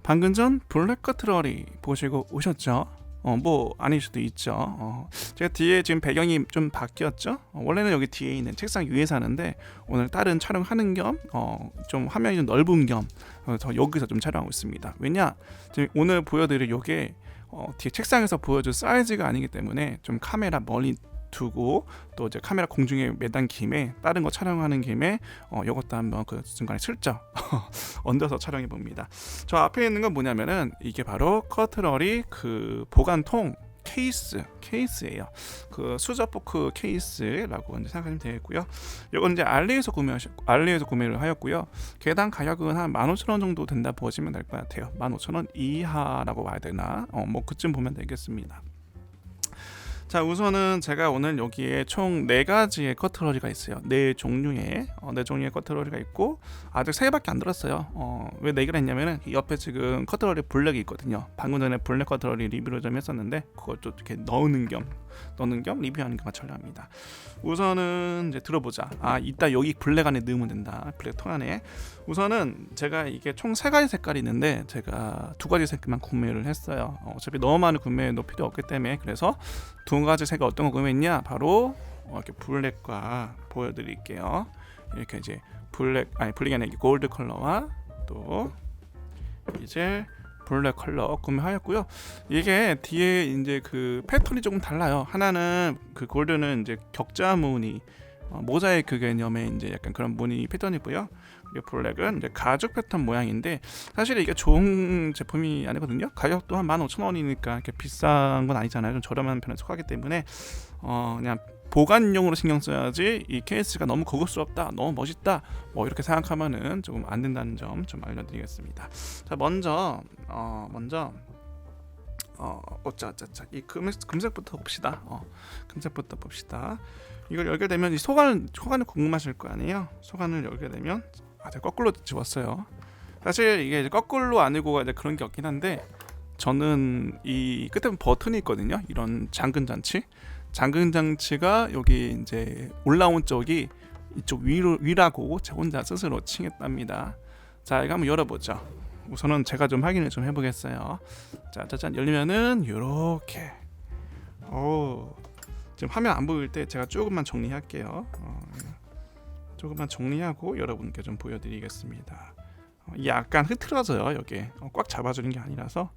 방금 전 블랙 커트러리 보시고 오셨죠? 뭐 아닐 수도 있죠. 제가 뒤에 지금 배경이 좀 바뀌었죠. 원래는 여기 뒤에 있는 책상 위에 사는데 오늘 다른 촬영하는 겸 좀 화면이 좀 넓은 겸 저 여기서 좀 촬영하고 있습니다. 왜냐? 지금 오늘 보여드릴 요게 뒤에 책상에서 보여줄 사이즈가 아니기 때문에 좀 카메라 멀리 두고 또 이제 카메라 공중에 매단 김에 다른 거 촬영하는 김에 이것도 한번 그 중간에 슬쩍 얹어서 촬영해 봅니다. 저 앞에 있는 건 뭐냐면은 이게 바로 커트러리 그 보관통 케이스예요. 그 수저 포크 케이스라고 이제 생각하시면 되겠고요. 이건 이제 알리에서 구매를 하였고요. 개당 가격은 한 15,000원 정도 된다 보시면 될 것 같아요. 15,000원 이하라고 봐야 되나? 뭐 그쯤 보면 되겠습니다. 자, 우선은 제가 오늘 여기에 총 4가지의 커트러리가 있어요. 4종류의 커트러리가 있고 아직 3개밖에 안 들었어요. 왜 4개를 했냐면은 옆에 지금 커트러리 블랙이 있거든요. 방금 전에 블랙 커트러리 리뷰를 좀 했었는데 그걸 좀 이렇게 넣는 겸 리뷰하는 겸 촬영합니다. 우선은 이제 들어보자. 이따 여기 블랙 안에 넣으면 된다. 블랙 통 안에. 우선은 제가 이게 총 3가지 색깔이 있는데 제가 2가지 색만 구매를 했어요. 어차피 너무 많은 구매도 필요 없기 때문에 그래서 2가지 색을 어떤 거 구매했냐? 바로 이렇게 블랙과 보여드릴게요. 이렇게 이제 블랙이 아니라 골드 컬러와 또 이제 블랙 컬러 구매하였고요. 이게 뒤에 이제 그 패턴이 조금 달라요. 하나는 그 골드는 이제 격자 무늬 모자이크 개념의 이제 약간 그런 무늬 패턴이고요. 그리고 블랙은 이제 가죽 패턴 모양인데 사실 이게 좋은 제품이 아니거든요. 가격도 한 15,000원이니까 이렇게 비싼 건 아니잖아요. 좀 저렴한 편에 속하기 때문에 그냥 보관용으로 신경 써야지 이 케이스가 너무 고급스럽다, 너무 멋있다, 뭐 이렇게 생각하면은 조금 안 된다는 점 좀 알려드리겠습니다. 자, 먼저 이 금색부터 봅시다. 금색부터 봅시다. 이걸 열게 되면 이 소관을 궁금하실 거 아니에요. 소관을 열게 되면 제가 거꾸로 집었어요. 사실 이게 이제 거꾸로 아니고 이제 그런 게 없긴 한데 저는 이 끝에 버튼이 있거든요. 이런 잠금 장치가 여기 이제 올라온 쪽이 이쪽 위라고 제 혼자 스스로 칭했답니다. 자, 이거 한번 열어보죠. 우선은 제가 좀 확인을 좀 해보겠어요. 자, 짜잔, 열리면은 이렇게. 지금 화면 안 보일 때 제가 조금만 정리할게요. 조금만 정리하고 여러분께 좀 보여드리겠습니다. 약간 흐트러져요. 여기 꽉 잡아주는 게 아니라서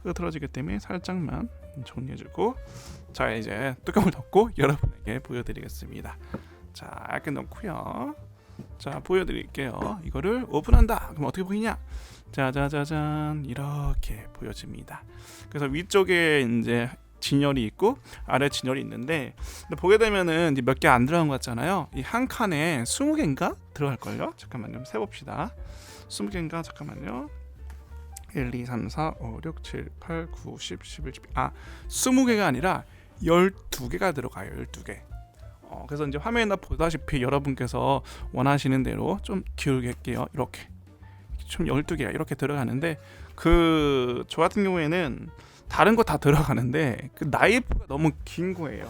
흐트러지기 때문에 살짝만 정리해주고, 자, 이제 뚜껑을 덮고 여러분에게 보여드리겠습니다. 자, 이렇게 넣고요. 자, 보여드릴게요. 이거를 오픈한다. 그럼 어떻게 보이냐? 짜자자잔, 이렇게 보여집니다. 그래서 위쪽에 이제 진열이 있고 아래 진열이 있는데 보게 되면은 몇 개 안 들어간 것 같잖아요. 이 한 칸에 20개인가 들어갈걸요? 잠깐만요, 세봅시다. 20개인가? 잠깐만요. 1, 2, 3, 4, 5, 6, 7, 8, 9, 10, 11, 12 20개가 아니라 12개가 들어가요. 12개. 그래서 이제 화면에 보다시피 여러분께서 원하시는 대로 좀 기울게 할게요. 이렇게 총 12개가 이렇게 들어가는데 저 같은 경우에는 다른 거 다 들어가는데 그 나이프가 너무 긴 거예요.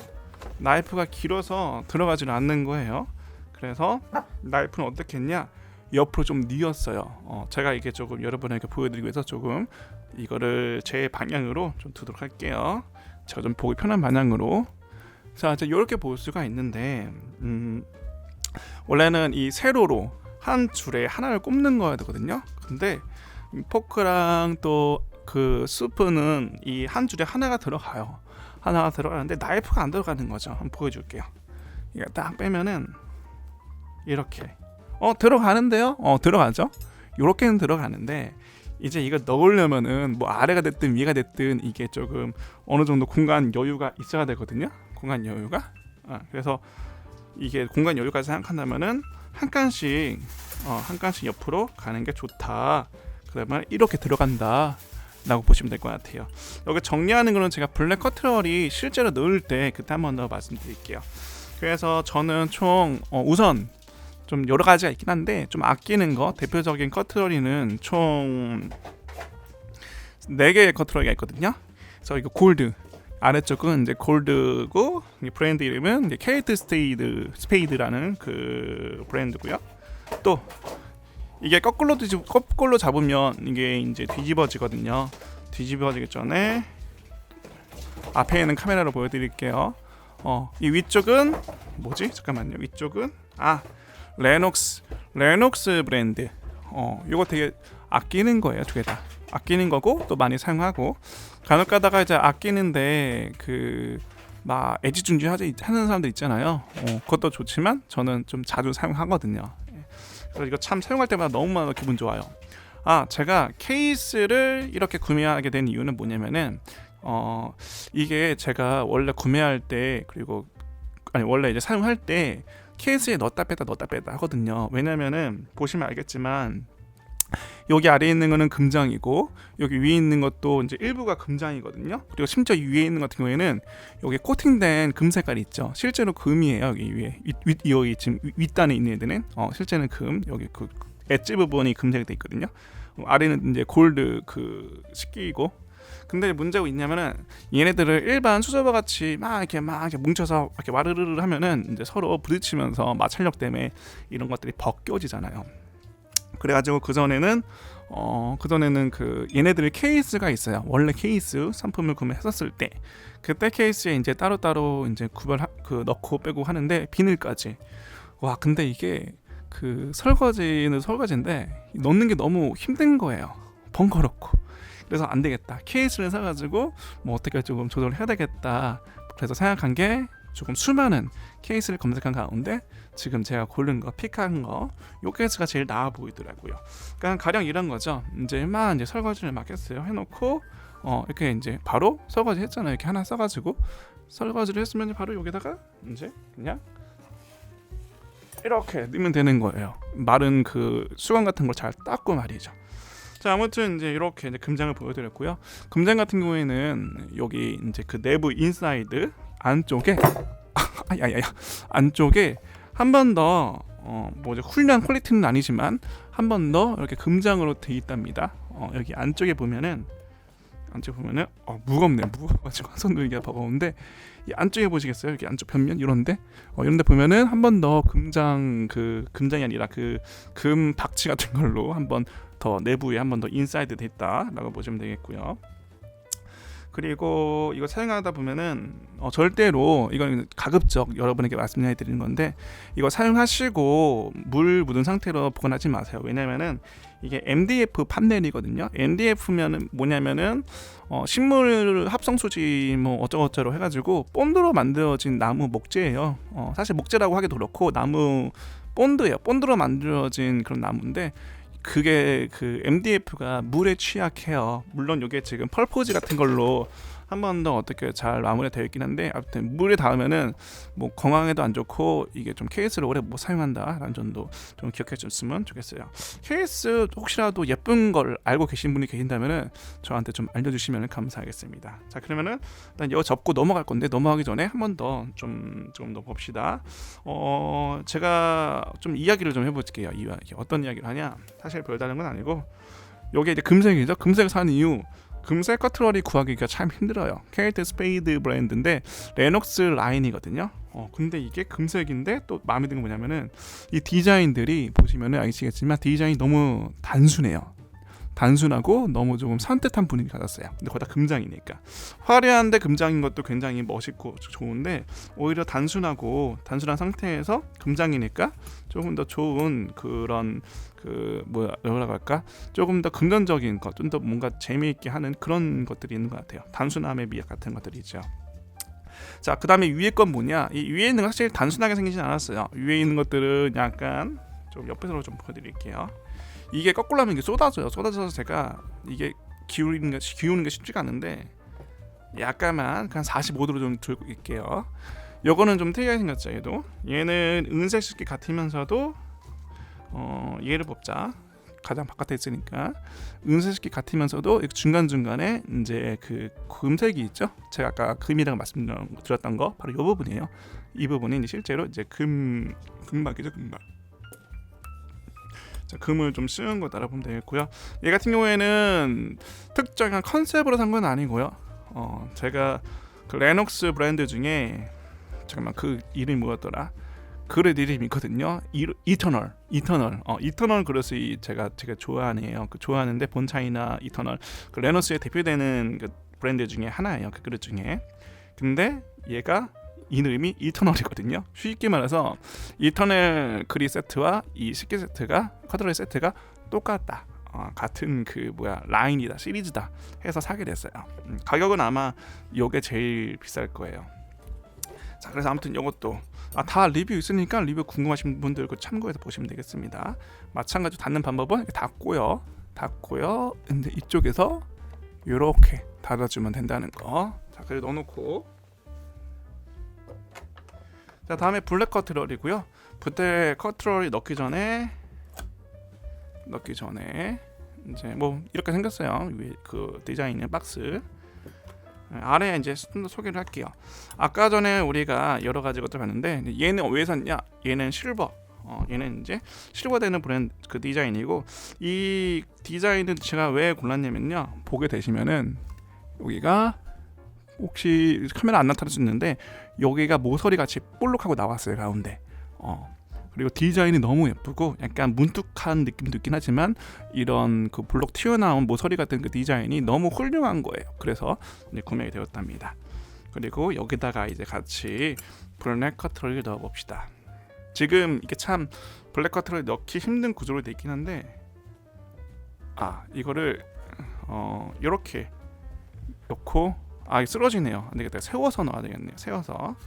나이프가 길어서 들어가지는 않는 거예요. 그래서 나이프는 어떻게 했냐? 옆으로 좀 뉘었어요. 제가 이게 조금 여러분에게 보여드리기 위해서 조금 이거를 제 방향으로 좀 두도록 할게요. 제가 좀 보기 편한 방향으로. 자, 이제 이렇게 볼 수가 있는데 원래는 이 세로로 한 줄에 하나를 꼽는 거야 되거든요. 근데 포크랑 또 그 스프는 이 한 줄에 하나가 들어가요. 하나가 들어가는데 나이프가 안 들어가는 거죠. 한번 보여줄게요. 이거 딱 빼면은 이렇게 들어가는데요. 들어가죠. 요렇게는 들어가는데 이제 이거 넣으려면은 뭐 아래가 됐든 위가 됐든 이게 조금 어느 정도 공간 여유가 있어야 되거든요. 공간 여유가. 그래서 이게 공간 여유까지 생각한다면은 한 칸씩 옆으로 가는 게 좋다. 그러면 이렇게 들어간다 라고 보시면 될 것 같아요. 여기 정리하는 거는 제가 블랙 커트러리 실제로 넣을 때 그때 한번 더 말씀드릴게요. 그래서 저는 총 우선 좀 여러 가지가 있긴 한데 좀 아끼는 거, 대표적인 커트러리는 총 4개의 커트러리가 있거든요. 그래서 이거 골드, 아래쪽은 이제 골드고 브랜드 이름은 이제 케이트 스페이드라는 그 브랜드고요. 또 이게 거꾸로 잡으면 이게 이제 뒤집어지거든요. 뒤집어지기 전에 앞에 있는 카메라로 보여드릴게요. 이 위쪽은 뭐지? 잠깐만요. 위쪽은 레녹스 브랜드. 이거 되게 아끼는 거예요. 두 개 다 아끼는 거고 또 많이 사용하고 간혹가다가 이제 아끼는데 막 애지중지 하는 사람들 있잖아요. 그것도 좋지만 저는 좀 자주 사용하거든요. 그래서 이거 참 사용할 때마다 너무나 기분 좋아요. 제가 케이스를 이렇게 구매하게 된 이유는 뭐냐면은 이게 제가 원래 구매할 때 원래 이제 사용할 때 케이스에 넣었다 뺐다 하거든요. 왜냐면은 보시면 알겠지만 여기 아래에 있는 거는 금장이고 여기 위에 있는 것도 이제 일부가 금장이거든요. 그리고 심지어 위에 있는 같은 경우에는 여기 코팅된 금 색깔이 있죠. 실제로 금이에요. 여기 위에 여기 지금 윗단에 있는 애들은 실제는 금, 여기 그 엣지 부분이 금색이 돼 있거든요. 아래는 이제 골드 식기이고. 근데 문제가 있냐면은 얘네들을 일반 수저바 같이 막 이렇게 뭉쳐서 이렇게 와르르르 하면은 이제 서로 부딪히면서 마찰력 때문에 이런 것들이 벗겨지잖아요. 그래가지고 그전에는 얘네들 케이스가 있어요. 원래 케이스 상품을 구매했었을 때 그때 케이스에 이제 따로따로 이제 넣고 빼고 하는데 비닐까지. 와, 근데 이게 설거지는 설거지인데 넣는 게 너무 힘든 거예요. 번거롭고. 그래서 안 되겠다. 케이스를 사가지고 뭐 어떻게 조금 조절을 해야 되겠다. 그래서 생각한 게 조금 수많은 케이스를 검색한 가운데 지금 제가 고른 거, 픽한 거, 요 케이스가 제일 나아 보이더라고요. 그러니까 가령 이런 거죠. 이제 설거지를 막 했어요. 해놓고 이렇게 이제 바로 설거지 했잖아요. 이렇게 하나 써가지고 설거지를 했으면 바로 여기다가 이제 그냥 이렇게 넣으면 되는 거예요. 마른 수건 같은 걸 잘 닦고 말이죠. 자, 아무튼 이제 이렇게 이제 금장을 보여드렸고요. 금장 같은 경우에는 여기 이제 내부 인사이드 안쪽에 안쪽에 한 번 더 훌륭한 퀄리티는 아니지만 한 번 더 이렇게 금장으로 돼 있답니다. 여기 안쪽에 보면은 무거워가지고 손 들기가 버거운데 이 안쪽에 보시겠어요? 여기 안쪽 변면 이런데 보면은 한 번 더 금장이 아니라 금 박치 같은 걸로 한 번 더 내부에 한 번 더 인사이드 돼 있다라고 보시면 되겠고요. 그리고 이거 사용하다 보면은 절대로 이건 가급적 여러분에게 말씀해 드리는 건데 이거 사용하시고 물 묻은 상태로 보관하지 마세요. 왜냐면은 이게 MDF 판넬이거든요. MDF면은 뭐냐면은 식물 합성 수지 뭐 어쩌고저쩌고 해가지고 본드로 만들어진 나무 목재예요. 사실 목재라고 하기도 그렇고 나무 본드예요. 본드로 만들어진 그런 나무인데 그게 MDF가 물에 취약해요. 물론 이게 지금 펄포지 같은 걸로 한 번 더 어떻게 잘 마무리되어 있긴 한데 아무튼 물에 닿으면은 뭐 건강에도 안 좋고 이게 좀 케이스를 오래 못 사용한다라는 점도 좀 기억해 줬으면 좋겠어요. 케이스 혹시라도 예쁜 걸 알고 계신 분이 계신다면은 저한테 좀 알려주시면 감사하겠습니다. 자, 그러면은 일단 이거 접고 넘어갈 건데 넘어가기 전에 한 번 더 좀 더 봅시다. 제가 좀 이야기를 좀 해볼게요. 어떤 이야기를 하냐? 사실 별다른 건 아니고 요게 이제 금색이죠. 금색을 사는 이유. 금색 커트러리 구하기가 참 힘들어요. 케이트 스페이드 브랜드인데 레녹스 라인이거든요. 근데 이게 금색인데 또 마음에 드는 게 뭐냐면은 이 디자인들이 보시면은 아시겠지만 디자인이 너무 단순하고 너무 조금 산뜻한 분위기 가졌어요. 근데 거기다 금장이니까 화려한데 금장인 것도 굉장히 멋있고 좋은데 오히려 단순한 상태에서 금장이니까 조금 더 좋은 그런 뭐라고 할까? 조금 더 긍정적인 것, 좀 더 뭔가 재미있게 하는 그런 것들이 있는 것 같아요. 단순함의 미학 같은 것들이죠. 자, 그 다음에 위에 건 뭐냐? 이 위에 있는 건 사실 단순하게 생기진 않았어요. 위에 있는 것들은 약간 좀 옆에서 좀 보여드릴게요. 이게 거꾸로 하면 이게 쏟아져서 제가 이게 기우는 게 쉽지가 않은데 약간만 그냥 45도로 좀 들고 있게요. 요거는 좀 특이하게 생겼죠. 얘는 은색 식기 같으면서도 얘를 뽑자. 가장 바깥에 있으니까 은색 식기 같으면서도 중간중간에 이제 금색이 있죠. 제가 아까 금이라고 말씀드렸던 거 바로 이 부분이에요. 이 부분이 이제 실제로 이제 금박이죠. 금박. 금을 좀 씌운 거 따라보면 되겠고요. 얘 같은 경우에는 특정한 컨셉으로 산 건 아니고요. 제가 레녹스 브랜드 중에 잠깐만 이름이 뭐였더라? 그릇 이름이 있거든요. 이터널. 이터널 그릇이 제가 좋아하네요. 좋아하는데 본차이나 이터널 그 레노스에 대표되는 그 브랜드 중에 하나예요. 그 그릇 중에. 근데 얘가 이름이 이터널이거든요. 쉽게 말해서 이터널 그릇 세트와 이 식기 세트가 커트러리 세트가 똑같다. 같은 라인이다, 시리즈다 해서 사게 됐어요. 가격은 아마 요게 제일 비쌀 거예요. 자, 그래서 아무튼 요것도 다 리뷰 있으니까 리뷰 궁금하신 분들 참고해서 보시면 되겠습니다. 마찬가지로 닫는 방법은 이렇게 닫고요. 근데 이쪽에서 이렇게 닫아주면 된다는 거. 자, 그래 넣어놓고. 자, 다음에 블랙 커트럴이고요. 블랙 커트럴이 넣기 전에 이제 뭐 이렇게 생겼어요. 위에 그 디자인의 박스. 아래에 이제 소개를 할게요. 아까 전에 우리가 여러 가지 것들 봤는데 얘는 왜 샀냐? 얘는 실버. 얘는 이제 실버되는 브랜드 그 디자인이고 이 디자인은 제가 왜 골랐냐면요. 보게 되시면은 여기가 혹시 카메라 안 나타날 수 있는데 여기가 모서리 같이 볼록하고 나왔어요 가운데. 그리고 디자인이 너무 예쁘고 약간 뭉툭한 느낌도 있긴 하지만 이런 그 블록 튀어나온 모서리 같은 그 디자인이 너무 훌륭한 거예요. 그래서 이제 구매가 되었답니다. 그리고 여기다가 이제 같이 블랙 커트를 넣어봅시다. 지금 이게 참 블랙 커트를 넣기 힘든 구조로 되어 있긴 한데 이거를 이렇게 넣고 쓰러지네요. 안 되겠다. 세워서 넣어야 되겠네요. 세워서.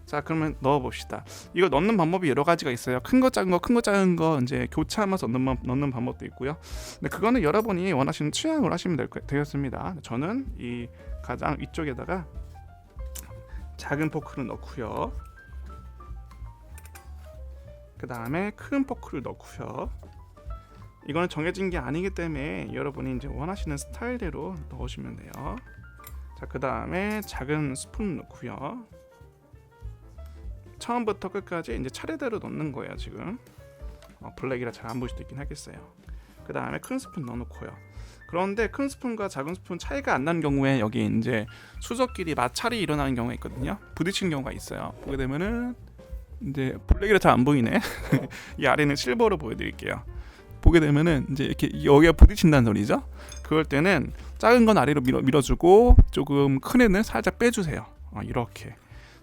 자, 그러면 넣어봅시다. 이거 넣는 방법이 여러 가지가 있어요. 큰 거, 작은 거 이제 교차하면서 넣는 방법도 있고요. 근데 그거는 여러분이 원하시는 취향으로 하시면 되겠습니다. 저는 이 가장 위쪽에다가 작은 포크를 넣고요. 그 다음에 큰 포크를 넣고요. 이거는 정해진 게 아니기 때문에 여러분이 이제 원하시는 스타일대로 넣으시면 돼요. 자, 그 다음에 작은 스푼 넣고요. 처음부터 끝까지 이제 차례대로 넣는 거예요. 지금 블랙이라 잘 안 보일 수도 있긴 하겠어요. 그 다음에 큰 스푼 넣어놓고요. 그런데 큰 스푼과 작은 스푼 차이가 안 나는 경우에 여기 이제 수저끼리 마찰이 일어나는 경우가 있거든요. 부딪히는 경우가 있어요. 보게 되면은 이제 블랙이라 잘 안 보이네. 이 아래는 실버로 보여드릴게요. 보게 되면은 이제 이렇게 여기가 부딪힌다는 소리죠. 그럴 때는 작은 건 아래로 밀어주고 조금 큰 애는 살짝 빼주세요. 이렇게.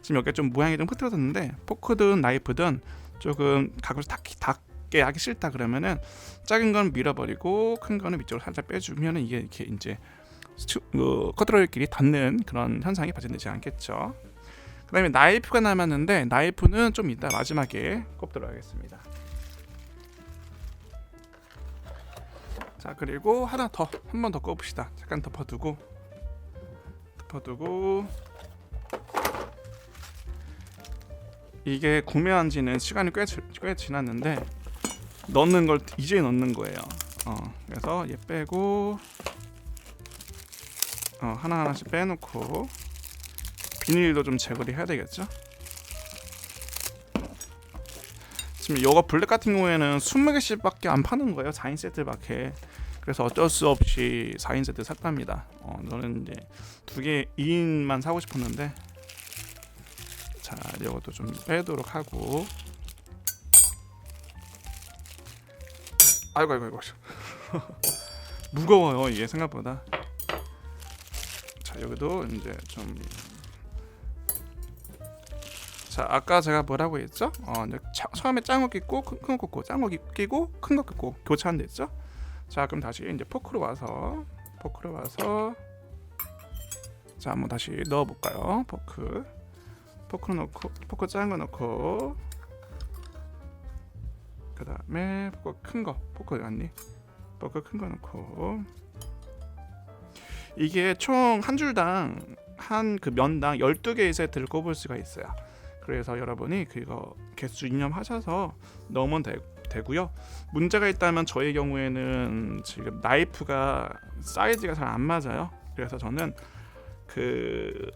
지금 여기가 좀 모양이 좀 흐트러졌는데 포크든 나이프든 조금 가끔씩 닿게 하기 싫다 그러면은 작은 건 밀어버리고 큰 거는 위쪽으로 살짝 빼주면은 이게 이렇게 이제 커트러리끼리 닿는 그런 현상이 발생되지 않겠죠. 그 다음에 나이프가 남았는데 나이프는 좀 이따 마지막에 꼽도록 하겠습니다. 자, 그리고 한 번 더 꼽읍시다. 잠깐 덮어두고 이게 구매한 지는 시간이 꽤 지났는데 넣는 걸 이제 넣는 거예요. 그래서 얘 빼고 하나하나씩 빼놓고 비닐도 좀 제거를 해야 되겠죠. 지금 이거 블랙 같은 경우에는 20개씩밖에 안 파는 거예요. 4인 세트밖에. 그래서 어쩔 수 없이 4인 세트 샀답니다. 저는 이제 2개 2인만 사고 싶었는데 자, 이것도 좀 빼도록 하고 아이고 무거워요 이게 생각보다. 자, 여기도 이제 좀 자, 아까 제가 뭐라고 했죠? 처음에 작은 거 끼고 큰 거 끼고 작은 거 끼고 큰 거 끼고 교차한다 했죠? 자, 그럼 다시 이제 포크로 와서 자, 한번 다시 넣어볼까요? 포크 넣고 포크 작은 거 넣고 그 다음에 포크 큰 거 넣고 이게 총 한 줄당 한 그 면당 12개의 세트를 꼽을 수가 있어요. 그래서 여러분이 그거 개수 유념하셔서 넣으면 되고요. 문제가 있다면 저의 경우에는 지금 나이프가 사이즈가 잘 안 맞아요. 그래서 저는 그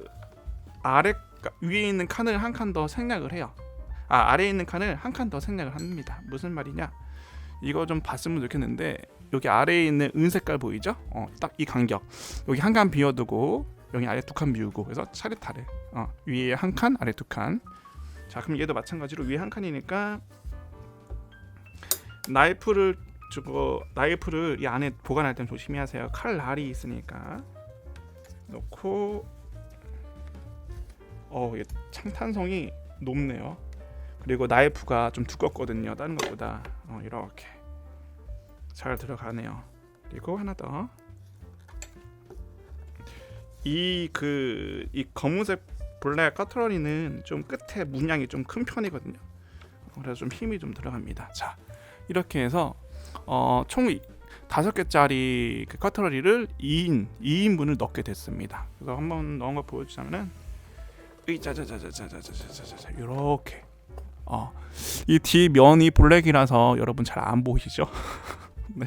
위에 있는 칸을 한 칸 더 생략을 해요. 아래에 있는 칸을 한 칸 더 생략을 합니다. 무슨 말이냐? 이거 좀 봤으면 좋겠는데 여기 아래에 있는 은색깔 보이죠? 딱 이 간격. 여기 한 칸 비워두고 여기 아래 2칸 비우고 그래서 차례차례 위에 한 칸, 아래 2칸 자, 그럼 얘도 마찬가지로 위에 한 칸이니까 나이프를 이 안에 보관할 땐 조심히 하세요. 칼 날이 있으니까. 넣고 얘 창탄성이 높네요. 그리고 나이프가 좀 두껍거든요. 다른 것보다. 이렇게 잘 들어가네요. 그리고 하나 더. 이 검은색 블랙 커트러리는 좀 끝에 문양이 좀 큰 편이거든요. 그래서 좀 힘이 좀 들어갑니다. 자, 이렇게 해서 총 5개짜리 그 커트러리를 2인분을 넣게 됐습니다. 그래서 한번 넣은 거 보여주자면은 짜자자자자자자자자자 이렇게 이 뒷면이 블랙이라서 여러분 잘 안 보이시죠? 네,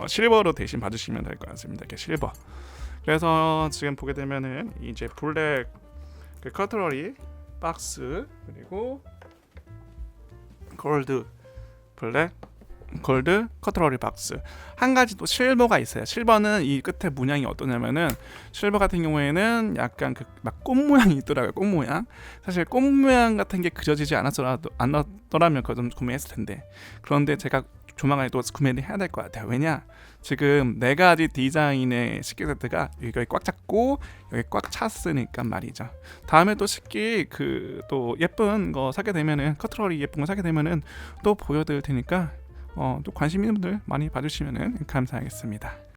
실버로 대신 봐주시면 될 것 같습니다. 이렇게 실버. 그래서 지금 보게 되면은 이제 블랙 그 커트러리 박스 그리고 골드 커트러리 박스. 한 가지 또 실버가 있어요. 실버는 이 끝에 문양이 어떠냐면은 실버 같은 경우에는 약간 막 꽃 모양이 있더라고요. 꽃 모양. 사실 꽃 모양 같은 게 그려지지 않았더라면 그거 좀 구매했을 텐데. 그런데 제가 조만간에 또 구매를 해야 될 것 같아요. 왜냐? 지금 4가지 디자인의 식기 세트가 여기 꽉 찼고 여기 꽉 찼으니까 말이죠. 다음에 또 식기 또 예쁜 거 사게 되면은 커트러리 예쁜 거 사게 되면은 또 보여드릴 테니까 또 관심 있는 분들 많이 봐주시면 감사하겠습니다.